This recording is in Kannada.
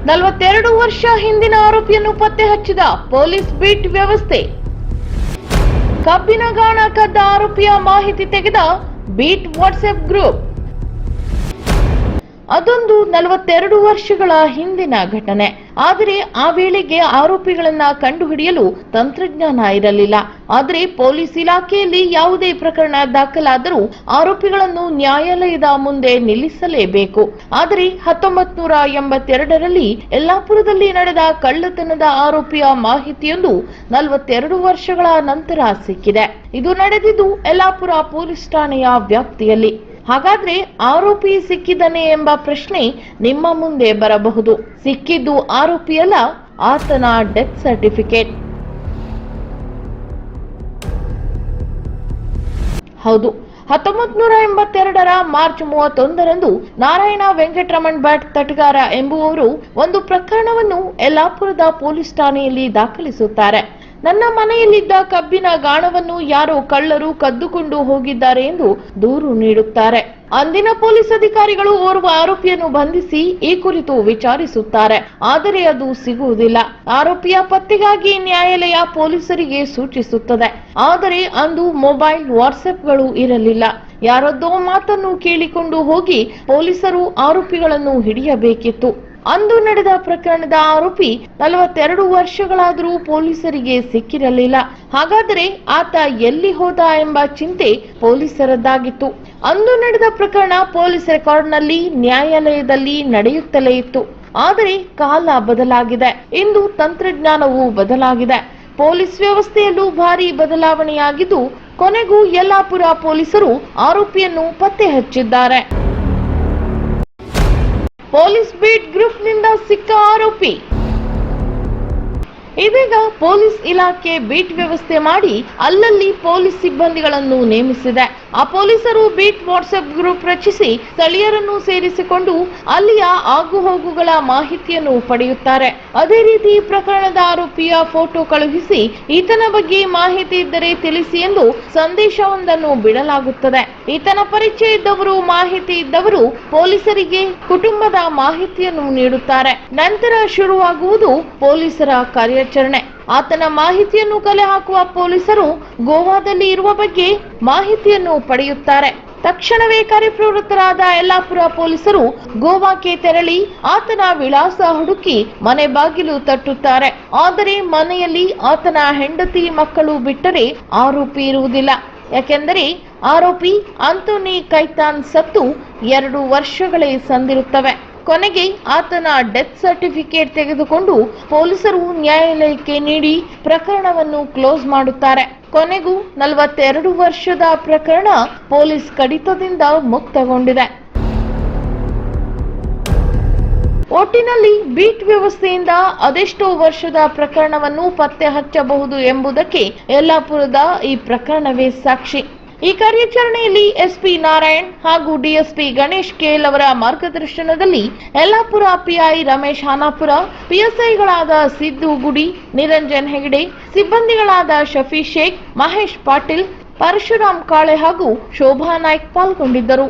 42 ವರ್ಷ ಹಿಂದಿನ ಆರೋಪಿಯನ್ನು ಪತ್ತೆ ಹಚ್ಚಿದ ಪೊಲೀಸ್ ಬೀಟ್ ವ್ಯವಸ್ಥೆ. ಕಬ್ಬಿನ ಗಾಣ ಕದ್ದ ಆರೋಪಿಯ ಮಾಹಿತಿ ತೆಗೆದ ಬೀಟ್ ವಾಟ್ಸ್ಆಪ್ ಗ್ರೂಪ್. ಅದೊಂದು 42 ವರ್ಷಗಳ ಹಿಂದಿನ ಘಟನೆ. ಆದರೆ ಆ ವೇಳೆಗೆ ಆರೋಪಿಗಳನ್ನ ಕಂಡುಹಿಡಿಯಲು ತಂತ್ರಜ್ಞಾನ ಇರಲಿಲ್ಲ. ಆದರೆ ಪೊಲೀಸ್ ಇಲಾಖೆಯಲ್ಲಿ ಯಾವುದೇ ಪ್ರಕರಣ ದಾಖಲಾದರೂ ಆರೋಪಿಗಳನ್ನು ನ್ಯಾಯಾಲಯದ ಮುಂದೆ ನಿಲ್ಲಿಸಲೇಬೇಕು. ಆದರೆ 1982ರಲ್ಲಿ ಯಲ್ಲಾಪುರದಲ್ಲಿ ನಡೆದ ಕಳ್ಳತನದ ಆರೋಪಿಯ ಮಾಹಿತಿಯೊಂದು 42 ವರ್ಷಗಳ ನಂತರ ಸಿಕ್ಕಿದೆ. ಇದು ನಡೆದಿದ್ದು ಯಲ್ಲಾಪುರ ಪೊಲೀಸ್ ಠಾಣೆಯ ವ್ಯಾಪ್ತಿಯಲ್ಲಿ. ಹಾಗಾದ್ರೆ ಆರೋಪಿ ಸಿಕ್ಕಿದನೇ ಎಂಬ ಪ್ರಶ್ನೆ ನಿಮ್ಮ ಮುಂದೆ ಬರಬಹುದು. ಸಿಕ್ಕಿದ್ದು ಆರೋಪಿಯಲ್ಲ, ಆತನ ಡೆತ್ ಸರ್ಟಿಫಿಕೇಟ್. ಹೌದು, 1982ರ ಮಾರ್ಚ್ 31ರಂದು ನಾರಾಯಣ ವೆಂಕಟರಮಣ್ ಭಟ್ ತಟಗಾರ ಎಂಬುವವರು ಒಂದು ಪ್ರಕರಣವನ್ನು ಯಲ್ಲಾಪುರದ ಪೊಲೀಸ್ ಠಾಣೆಯಲ್ಲಿ ದಾಖಲಿಸುತ್ತಾರೆ. ನನ್ನ ಮನೆಯಲ್ಲಿದ್ದ ಕಬ್ಬಿನ ಗಾಣವನ್ನು ಯಾರೋ ಕಳ್ಳರು ಕದ್ದುಕೊಂಡು ಹೋಗಿದ್ದಾರೆ ಎಂದು ದೂರು ನೀಡುತ್ತಾರೆ. ಅಂದಿನ ಪೊಲೀಸ್ ಅಧಿಕಾರಿಗಳು ಓರ್ವ ಆರೋಪಿಯನ್ನು ಬಂಧಿಸಿ ಈ ಕುರಿತು ವಿಚಾರಿಸುತ್ತಾರೆ. ಆದರೆ ಅದು ಸಿಗುವುದಿಲ್ಲ. ಆರೋಪಿಯ ಪತ್ತೆಗಾಗಿ ನ್ಯಾಯಾಲಯ ಪೊಲೀಸರಿಗೆ ಸೂಚಿಸುತ್ತದೆ. ಆದರೆ ಅಂದು ಮೊಬೈಲ್, ವಾಟ್ಸ್ಆಪ್ಗಳು ಇರಲಿಲ್ಲ. ಯಾರದ್ದೋ ಮಾತನ್ನು ಕೇಳಿಕೊಂಡು ಹೋಗಿ ಪೊಲೀಸರು ಆರೋಪಿಗಳನ್ನು ಹಿಡಿಯಬೇಕಿತ್ತು. ಅಂದು ನಡೆದ ಪ್ರಕರಣದ ಆರೋಪಿ 42 ವರ್ಷಗಳಾದರೂ ಪೊಲೀಸರಿಗೆ ಸಿಕ್ಕಿರಲಿಲ್ಲ. ಹಾಗಾದರೆ ಆತ ಎಲ್ಲಿ ಹೋದ ಎಂಬ ಚಿಂತೆ ಪೊಲೀಸರದ್ದಾಗಿತ್ತು. ಅಂದು ನಡೆದ ಪ್ರಕರಣ ಪೊಲೀಸ್ ರೆಕಾರ್ಡ್ನಲ್ಲಿ ನ್ಯಾಯಾಲಯದಲ್ಲಿ ನಡೆಯುತ್ತಲೇ ಇತ್ತು. ಆದರೆ ಕಾಲ ಬದಲಾಗಿದೆ. ಇಂದು ತಂತ್ರಜ್ಞಾನವೂ ಬದಲಾಗಿದೆ. ಪೊಲೀಸ್ ವ್ಯವಸ್ಥೆಯಲ್ಲೂ ಭಾರಿ ಬದಲಾವಣೆಯಾಗಿದ್ದು, ಕೊನೆಗೂ ಯಲ್ಲಾಪುರ ಪೊಲೀಸರು ಆರೋಪಿಯನ್ನು ಪತ್ತೆ ಹಚ್ಚಿದ್ದಾರೆ. ಪೊಲೀಸ್ ಬೀಟ್ ಗ್ರೂಪ್ನಿಂದ ಸಿಕ್ಕ ಆರೋಪಿ. ಇದೀಗ ಪೊಲೀಸ್ ಇಲಾಖೆ ಬೀಟ್ ವ್ಯವಸ್ಥೆ ಮಾಡಿ ಅಲ್ಲಲ್ಲಿ ಪೊಲೀಸ್ ಸಿಬ್ಬಂದಿಗಳನ್ನು ನೇಮಿಸಿದೆ. ಆ ಪೊಲೀಸರು ಬೀಟ್ ವಾಟ್ಸ್ಆಪ್ ಗ್ರೂಪ್ ರಚಿಸಿ ಸ್ಥಳೀಯರನ್ನು ಸೇರಿಸಿಕೊಂಡು ಅಲ್ಲಿಯ ಆಗುಹೋಗುಗಳ ಮಾಹಿತಿಯನ್ನು ಪಡೆಯುತ್ತಾರೆ. ಅದೇ ರೀತಿ ಪ್ರಕರಣದ ಆರೋಪಿಯ ಫೋಟೋ ಕಳುಹಿಸಿ ಈತನ ಬಗ್ಗೆ ಮಾಹಿತಿ ಇದ್ದರೆ ತಿಳಿಸಿ ಎಂದು ಸಂದೇಶವೊಂದನ್ನು ಬಿಡಲಾಗುತ್ತದೆ. ಈತನ ಪರಿಚಯ ಇದ್ದವರು, ಮಾಹಿತಿ ಇದ್ದವರು ಪೊಲೀಸರಿಗೆ ಕುಟುಂಬದ ಮಾಹಿತಿಯನ್ನು ನೀಡುತ್ತಾರೆ. ನಂತರ ಶುರುವಾಗುವುದು ಪೊಲೀಸರ ಕಾರ್ಯಾಚರಣೆ. ಆತನ ಮಾಹಿತಿಯನ್ನು ಕಲೆ ಹಾಕುವ ಪೊಲೀಸರು ಗೋವಾದಲ್ಲಿ ಇರುವ ಬಗ್ಗೆ ಮಾಹಿತಿಯನ್ನು ಪಡೆಯುತ್ತಾರೆ. ತಕ್ಷಣವೇ ಕಾರ್ಯಪ್ರವೃತ್ತರಾದ ಯಲ್ಲಾಪುರ ಪೊಲೀಸರು ಗೋವಾಕ್ಕೆ ತೆರಳಿ ಆತನ ವಿಳಾಸ ಹುಡುಕಿ ಮನೆ ಬಾಗಿಲು ತಟ್ಟುತ್ತಾರೆ. ಆದರೆ ಮನೆಯಲ್ಲಿ ಆತನ ಹೆಂಡತಿ, ಮಕ್ಕಳು ಬಿಟ್ಟರೆ ಆರೋಪಿ ಇರುವುದಿಲ್ಲ. ಯಾಕೆಂದರೆ ಆರೋಪಿ ಆಂಟೋನಿ ಕೈತಾನ್ ಸತ್ತು 2 ವರ್ಷಗಳೇ ಸಂದಿರುತ್ತವೆ. ಕೊನೆಗೆ ಆತನ ಡೆತ್ ಸರ್ಟಿಫಿಕೇಟ್ ತೆಗೆದುಕೊಂಡು ಪೊಲೀಸರು ನ್ಯಾಯಾಲಯಕ್ಕೆ ನೀಡಿ ಪ್ರಕರಣವನ್ನು ಕ್ಲೋಸ್ ಮಾಡುತ್ತಾರೆ. ಕೊನೆಗೂ 42 ವರ್ಷದ ಪ್ರಕರಣ ಪೊಲೀಸ್ ಕಡಿತದಿಂದ ಮುಕ್ತಗೊಂಡಿದೆ. ಒಟ್ಟಿನಲ್ಲಿ ಬೀಟ್ ವ್ಯವಸ್ಥೆಯಿಂದ ಅದೆಷ್ಟೋ ವರ್ಷದ ಪ್ರಕರಣವನ್ನು ಪತ್ತೆ ಹಚ್ಚಬಹುದು ಎಂಬುದಕ್ಕೆ ಯಲ್ಲಾಪುರದ ಈ ಪ್ರಕರಣವೇ ಸಾಕ್ಷಿ. ಈ ಕಾರ್ಯಾಚರಣೆಯಲ್ಲಿ ಎಸ್ಪಿ ನಾರಾಯಣ್ ಹಾಗೂ ಡಿಎಸ್ಪಿ ಗಣೇಶ್ ಕೇಲ್ ಅವರ ಮಾರ್ಗದರ್ಶನದಲ್ಲಿ ಯಲ್ಲಾಪುರ ಪಿಐ ರಮೇಶ್ ಹಾನಾಪುರ, ಪಿಎಸ್ಐಗಳಾದ ಸಿದ್ದು ಗುಡಿ, ನಿರಂಜನ್ ಹೆಗಡೆ, ಸಿಬ್ಬಂದಿಗಳಾದ ಶಫಿ ಶೇಖ್, ಮಹೇಶ್ ಪಾಟೀಲ್, ಪರಶುರಾಮ್ ಕಾಳೆ ಹಾಗೂ ಶೋಭಾ ನಾಯ್ಕ್ ಪಾಲ್ಗೊಂಡಿದ್ದರು.